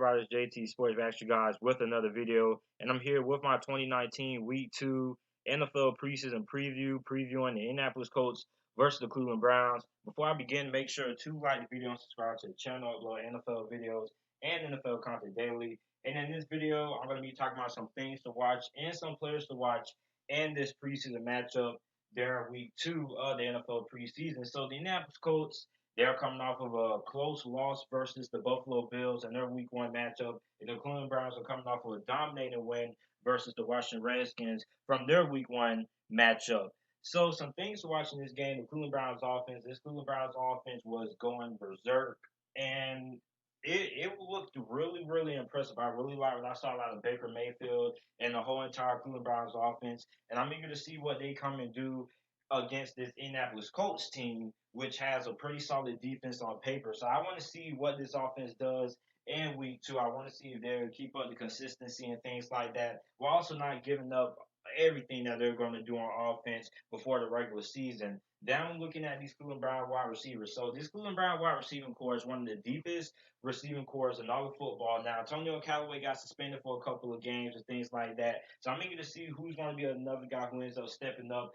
subscribers, JT Sports Back you guys with another video, and I'm here with my 2019 Week 2 NFL preseason preview, previewing the Indianapolis Colts versus the Cleveland Browns. Before I begin, make sure to like the video and subscribe to the channel, upload NFL videos and NFL content daily. And in this video, I'm going to be talking about some things to watch and some players to watch in this preseason matchup during Week 2 of the NFL preseason. So the Indianapolis Colts, they're coming off of a close loss versus the Buffalo Bills in their Week 1 matchup. And the Cleveland Browns are coming off of a dominating win versus the Washington Redskins from their Week 1 matchup. So some things to watch in this game. The Cleveland Browns offense. This Cleveland Browns offense was going berserk, and it looked really, really impressive. I really liked when I saw a lot of Baker Mayfield and the whole entire Cleveland Browns offense, and I'm eager to see what they come and do against this Indianapolis Colts team, which has a pretty solid defense on paper. So I want to see what this offense does in Week 2. I want to see if they keep up the consistency and things like that, while also not giving up everything that they're going to do on offense before the regular season. Down looking at these Cleveland Brown wide receivers. So this Cleveland Brown wide receiving core is one of the deepest receiving cores in all of football. Now, Antonio Callaway got suspended for a couple of games and things like that. So I'm eager to see who's going to be another guy who ends up stepping up.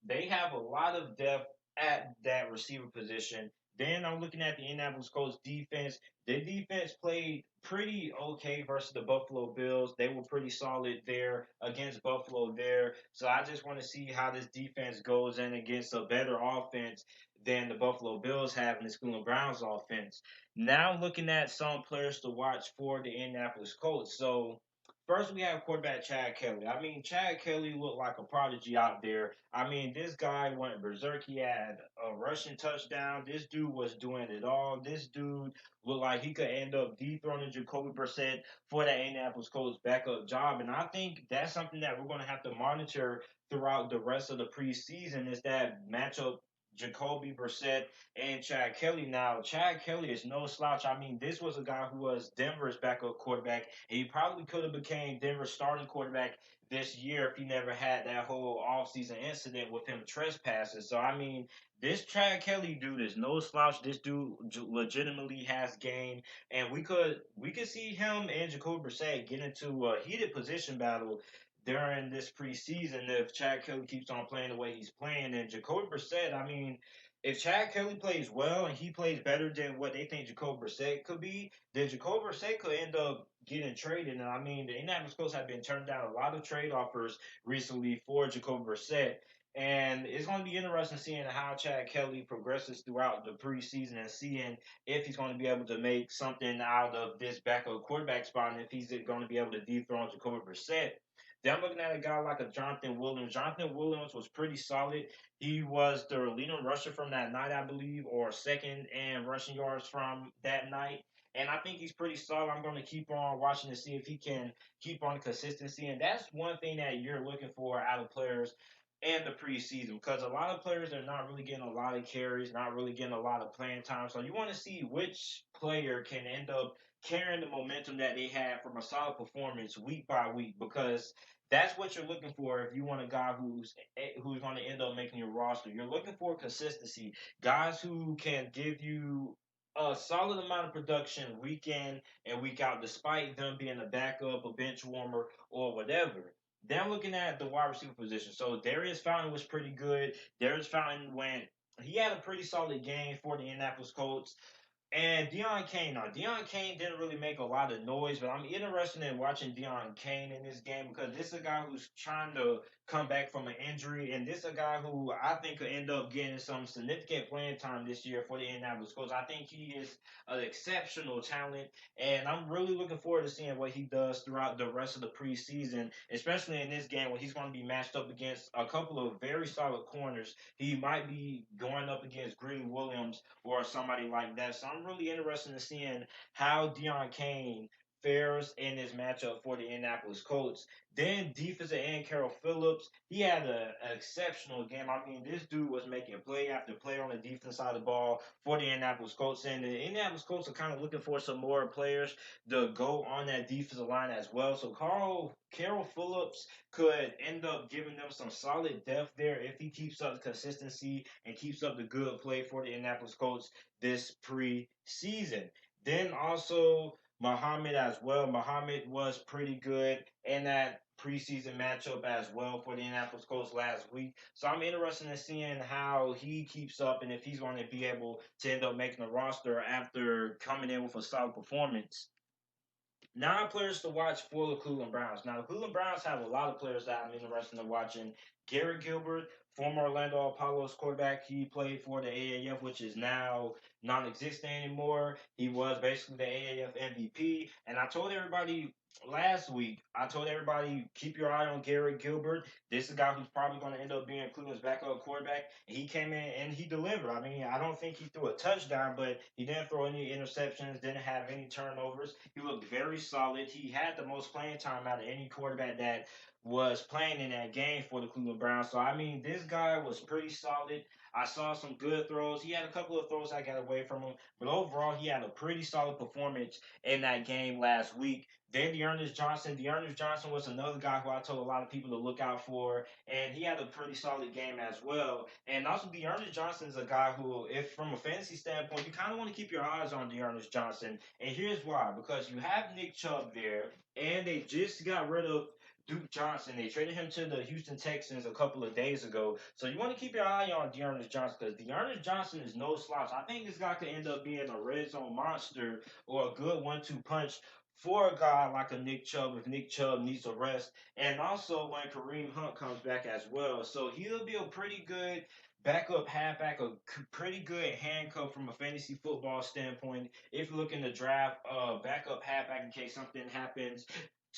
They have a lot of depth at that receiver position. Then I'm looking at the Indianapolis Colts defense. Their defense played pretty okay versus the Buffalo Bills. They were pretty solid there against Buffalo there. So I just want to see how this defense goes in against a better offense than the Buffalo Bills have in the Cleveland Browns offense. Now looking at some players to watch for the Indianapolis Colts. So first, we have quarterback Chad Kelly. I mean, Chad Kelly looked like a prodigy out there. I mean, this guy went berserk. He had a rushing touchdown. This dude was doing it all. This dude looked like he could end up dethroning Jacoby Brissett for that Indianapolis Colts backup job. And I think that's something that we're going to have to monitor throughout the rest of the preseason is that matchup Jacoby Brissett and Chad Kelly. Now, Chad Kelly is no slouch. I mean, this was a guy who was Denver's backup quarterback, and he probably could have became Denver's starting quarterback this year if he never had that whole offseason incident with him trespassing. So, I mean, this Chad Kelly dude is no slouch. This dude legitimately has game, and we could see him and Jacoby Brissett get into a heated position battle during this preseason if Chad Kelly keeps on playing the way he's playing. And Jacoby Brissett, I mean, if Chad Kelly plays well and he plays better than what they think Jacoby Brissett could be, then Jacoby Brissett could end up getting traded. And I mean, the Indianapolis Colts have been turning down a lot of trade offers recently for Jacoby Brissett. And it's going to be interesting seeing how Chad Kelly progresses throughout the preseason and seeing if he's going to be able to make something out of this backup quarterback spot and if he's going to be able to dethrone Jacoby Brissett. Then I'm looking at a guy like a Jonathan Williams. Jonathan Williams was pretty solid. He was the leading rusher from that night, I believe, or second in rushing yards from that night. And I think he's pretty solid. I'm going to keep on watching to see if he can keep on consistency. And that's one thing that you're looking for out of players in the preseason because a lot of players are not really getting a lot of carries, not really getting a lot of playing time. So you want to see which player can end up carrying the momentum that they have from a solid performance week by week because that's what you're looking for if you want a guy who's going to end up making your roster. You're looking for consistency, guys who can give you a solid amount of production week in and week out, despite them being a backup, a bench warmer, or whatever. Then looking at the wide receiver position, so Darius Fountain was pretty good. Darius Fountain he had a pretty solid game for the Indianapolis Colts. And Deion Kane. Now, Deion Kane didn't really make a lot of noise, but I'm interested in watching Deion Kane in this game because this is a guy who's trying to come back from an injury, and this is a guy who I think could end up getting some significant playing time this year for the Indianapolis Colts. I think he is an exceptional talent, and I'm really looking forward to seeing what he does throughout the rest of the preseason, especially in this game where he's going to be matched up against a couple of very solid corners. He might be going up against Green Williams or somebody like that. So I'm really interested in seeing how Deion Kane fares in this matchup for the Indianapolis Colts. Then defensive end Carol Phillips, he had an exceptional game. I mean, this dude was making play after play on the defense side of the ball for the Indianapolis Colts. And the Indianapolis Colts are kind of looking for some more players to go on that defensive line as well. So Carol Phillips could end up giving them some solid depth there if he keeps up the consistency and keeps up the good play for the Indianapolis Colts this preseason. Then also Muhammad as well. Muhammad was pretty good in that preseason matchup as well for the Indianapolis Colts last week. So I'm interested in seeing how he keeps up and if he's going to be able to end up making the roster after coming in with a solid performance. 9 players to watch for the Cleveland Browns. Now, the Cleveland Browns have a lot of players that I'm interested in watching. Garrett Gilbert, former Orlando Apollos quarterback, he played for the AAF, which is now non-existent anymore. He was basically the AAF MVP. And I told everybody last week, keep your eye on Garrett Gilbert. This is a guy who's probably going to end up being Cleveland's backup quarterback. He came in and he delivered. I mean, I don't think he threw a touchdown, but he didn't throw any interceptions, didn't have any turnovers. He looked very solid. He had the most playing time out of any quarterback that was playing in that game for the Cleveland Browns. So, I mean, this guy was pretty solid. I saw some good throws. He had a couple of throws I got away from him, but overall, he had a pretty solid performance in that game last week. Then Dearness Johnson. Dearness Johnson was another guy who I told a lot of people to look out for, and he had a pretty solid game as well. And also, Dearness Johnson is a guy who, if from a fantasy standpoint, you kind of want to keep your eyes on Dearness Johnson. And here's why: because you have Nick Chubb there, and they just got rid of Duke Johnson. They traded him to the Houston Texans a couple of days ago. So you want to keep your eye on Dearness Johnson because Dearness Johnson is no slouch. I think this guy could end up being a red zone monster or a good 1-2 punch for a guy like a Nick Chubb if Nick Chubb needs a rest, and also when Kareem Hunt comes back as well. So he'll be a pretty good backup halfback, a pretty good handcuff from a fantasy football standpoint. If you're looking to draft a backup halfback in case something happens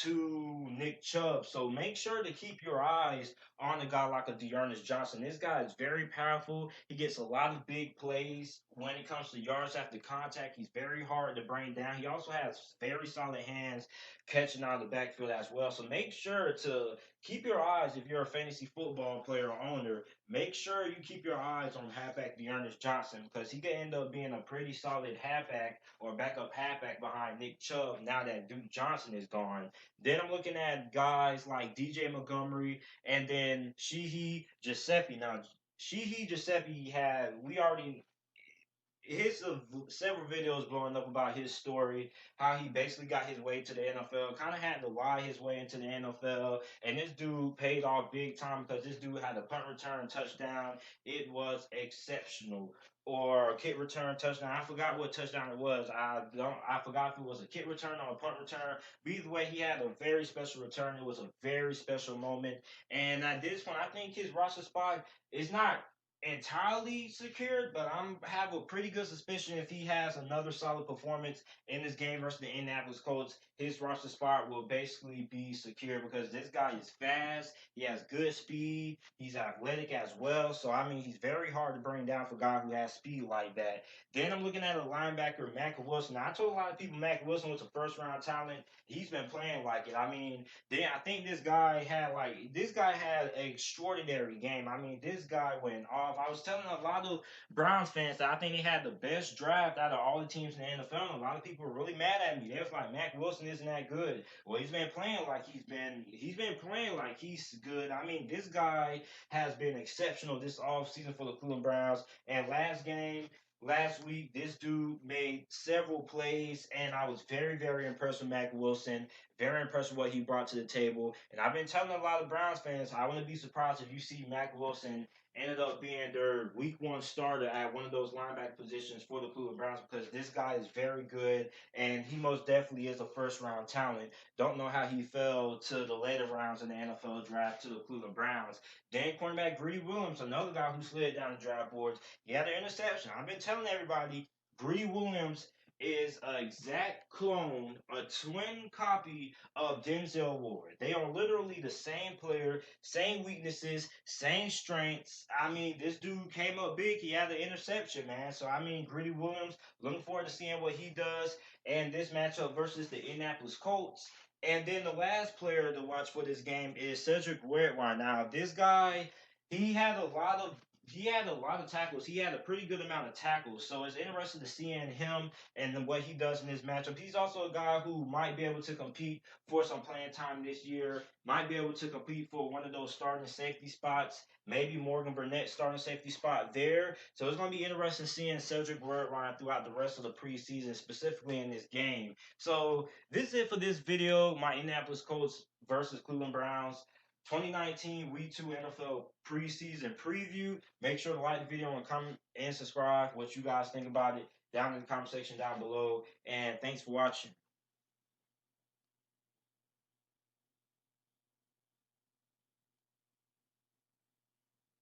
to Nick Chubb. So make sure to keep your eyes on a guy like a Dearness Johnson. This guy is very powerful. He gets a lot of big plays when it comes to yards after contact. He's very hard to bring down. He also has very solid hands catching out of the backfield as well. So make sure to keep your eyes if you're a fantasy football player or owner. Make sure you keep your eyes on halfback Dearness Johnson because he could end up being a pretty solid halfback or backup halfback behind Nick Chubb now that Duke Johnson is gone. Then I'm looking at guys like DJ Montgomery and then Sheehy Giuseppe. Now, Sheehy Giuseppe had, we already, his several videos blowing up about his story, how he basically got his way to the NFL, kind of had to lie his way into the NFL, and this dude paid off big time because this dude had a punt return touchdown. It was exceptional. Or a kick return touchdown. I forgot what touchdown it was. I forgot if it was a kick return or a punt return. But either way, he had a very special return. It was a very special moment. And at this point, I think his roster spot is not entirely secured, but I'm have a pretty good suspicion if he has another solid performance in this game versus the Indianapolis Colts, his roster spot will basically be secure because this guy is fast, he has good speed, he's athletic as well. So I mean he's very hard to bring down for a guy who has speed like that. Then I'm looking at a linebacker, Mack Wilson. Now, I told a lot of people Mack Wilson was a first round talent. He's been playing like it. I mean, then I think this guy had an extraordinary game. I mean, this guy went off. I was telling a lot of Browns fans that I think they had the best draft out of all the teams in the NFL. And a lot of people were really mad at me. They was like, Mack Wilson isn't that good. Well, he's been playing like he's good. I mean, this guy has been exceptional this offseason for the Cleveland Browns. And last week, this dude made several plays, and I was very, very impressed with Mack Wilson. Very impressed with what he brought to the table. And I've been telling a lot of Browns fans, I wouldn't be surprised if you see Mack Wilson ended up being their week one starter at one of those linebacker positions for the Cleveland Browns because this guy is very good and he most definitely is a first round talent. Don't know how he fell to the later rounds in the NFL draft to the Cleveland Browns. Then cornerback Greedy Williams, another guy who slid down the draft boards, he had an interception. I've been telling everybody Greedy Williams is an exact clone, a twin copy of Denzel Ward. They are literally the same player, same weaknesses, same strengths. I mean, this dude came up big. He had an interception, man. So, I mean, Greedy Williams, looking forward to seeing what he does and this matchup versus the Indianapolis Colts. And then the last player to watch for this game is Cedric Redwine. Now, this guy, he had a lot of he had a lot of tackles. He had a pretty good amount of tackles. So it's interesting to see in him and then what he does in this matchup. He's also a guy who might be able to compete for some playing time this year, might be able to compete for one of those starting safety spots, maybe Morgan Burnett starting safety spot there. So it's going to be interesting seeing Cedric Wordline throughout the rest of the preseason, specifically in this game. So this is it for this video. My Indianapolis Colts versus Cleveland Browns. 2019 Week 2 NFL preseason preview. Make sure to like the video and comment and subscribe what you guys think about it down in the comment section down below. And thanks for watching.